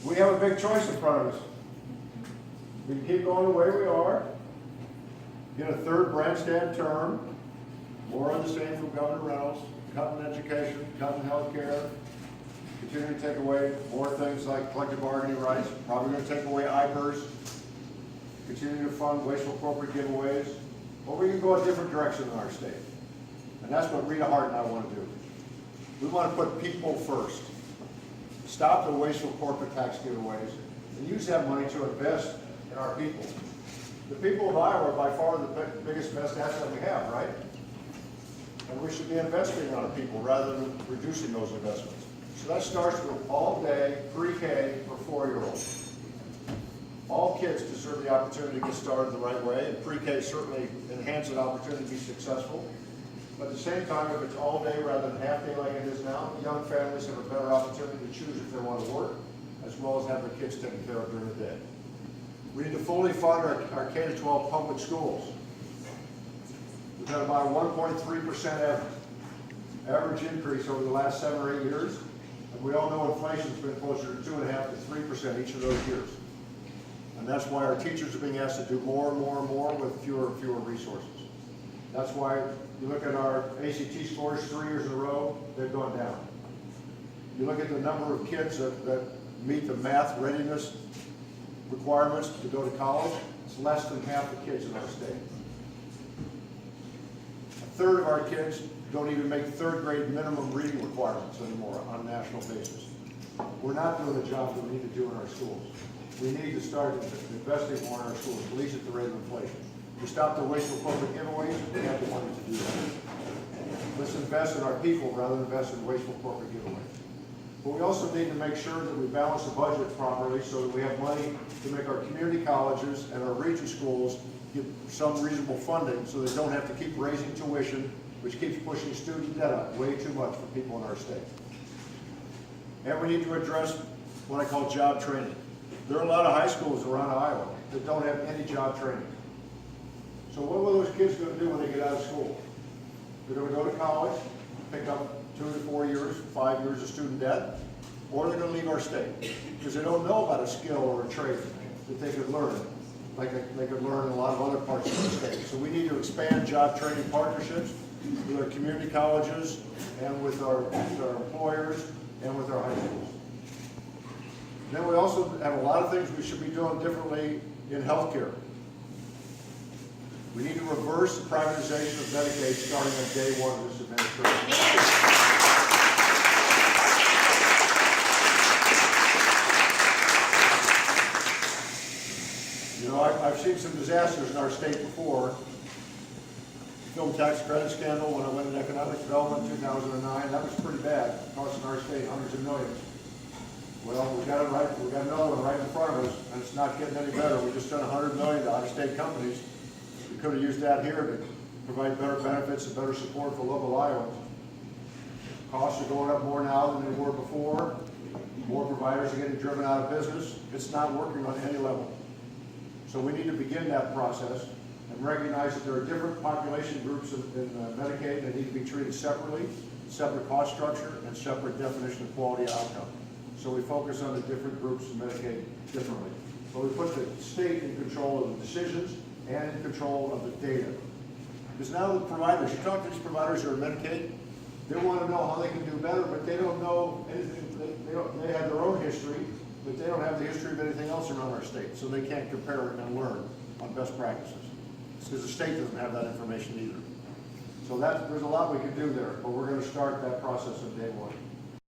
We have a big choice in front of us. We can keep going the way we are, get a third grandstand term, more of the same from Governor Reynolds, cutting education, cutting health care, continue to take away more things like collective bargaining rights, probably going to take away IPERS, continue to fund wasteful corporate giveaways, or we can go a different direction in our state. And that's what Rita Hart and I want to do. We want to put people first. Stop the wasteful corporate tax giveaways and use that money to invest in our people. The people of Iowa are by far the biggest, best asset we have, right? And we should be investing in our people rather than reducing those investments. So that starts with all-day pre-K for 4-year-olds. All kids deserve the opportunity to get started the right way, and pre-K certainly enhances an opportunity to be successful. But at the same time, if it's all day rather than half day like it is now, young families have a better opportunity to choose if they want to work, as well as have their kids taken care of during the day. We need to fully fund our K-12 public schools. We've had about a 1.3% average increase over the last 7 or 8 years. And we all know inflation's been closer to 2.5% to 3% each of those years. And that's why our teachers are being asked to do more and more and more with fewer and fewer resources. That's why you look at our ACT scores 3 years in a row, they've gone down. You look at the number of kids that meet the math readiness requirements to go to college, it's less than half the kids in our state. A third of our kids don't even make third grade minimum reading requirements anymore on a national basis. We're not doing the job that we need to do in our schools. We need to start investing more in our schools, at least at the rate of inflation. To stop the wasteful corporate giveaways, we have the money to do that. Let's invest in our people rather than invest in wasteful corporate giveaways. But we also need to make sure that we balance the budget properly so that we have money to make our community colleges and our region schools get some reasonable funding so they don't have to keep raising tuition, which keeps pushing student debt up way too much for people in our state. And we need to address what I call job training. There are a lot of high schools around Iowa that don't have any job training. So what are those kids going to do when they get out of school? They're going to go to college, pick up 2 to 4 years, 5 years of student debt, or they're going to leave our state because they don't know about a skill or a trade that they could learn, like they could learn in a lot of other parts of the state. So we need to expand job training partnerships with our community colleges and with our employers and with our high schools. Then we also have a lot of things we should be doing differently in healthcare. We need to reverse the privatization of Medicaid starting on day 1 of this administration. You know, I've seen some disasters in our state before. Film tax credit scandal when I went in economic development in 2009, that was pretty bad, costing our state hundreds of millions. Well, we got it right. We got another one right in front of us, and it's not getting any better. We just spent $100 million to out-of-state companies. We could have used that here to provide better benefits and better support for local Iowans. Costs are going up more now than they were before. More providers are getting driven out of business. It's not working on any level. So we need to begin that process and recognize that there are different population groups in Medicaid that need to be treated separately, separate cost structure, and separate definition of quality outcome. So we focus on the different groups in Medicaid differently. But we put the state in control of the decisions and in control of the data. Because now the providers, you talk to these providers who are Medicaid, they want to know how they can do better, but they don't know anything. They have their own history, but they don't have the history of anything else around our state, so they can't compare and learn on best practices. It's because the state doesn't have that information either. So there's a lot we can do there, but we're going to start that process on day 1.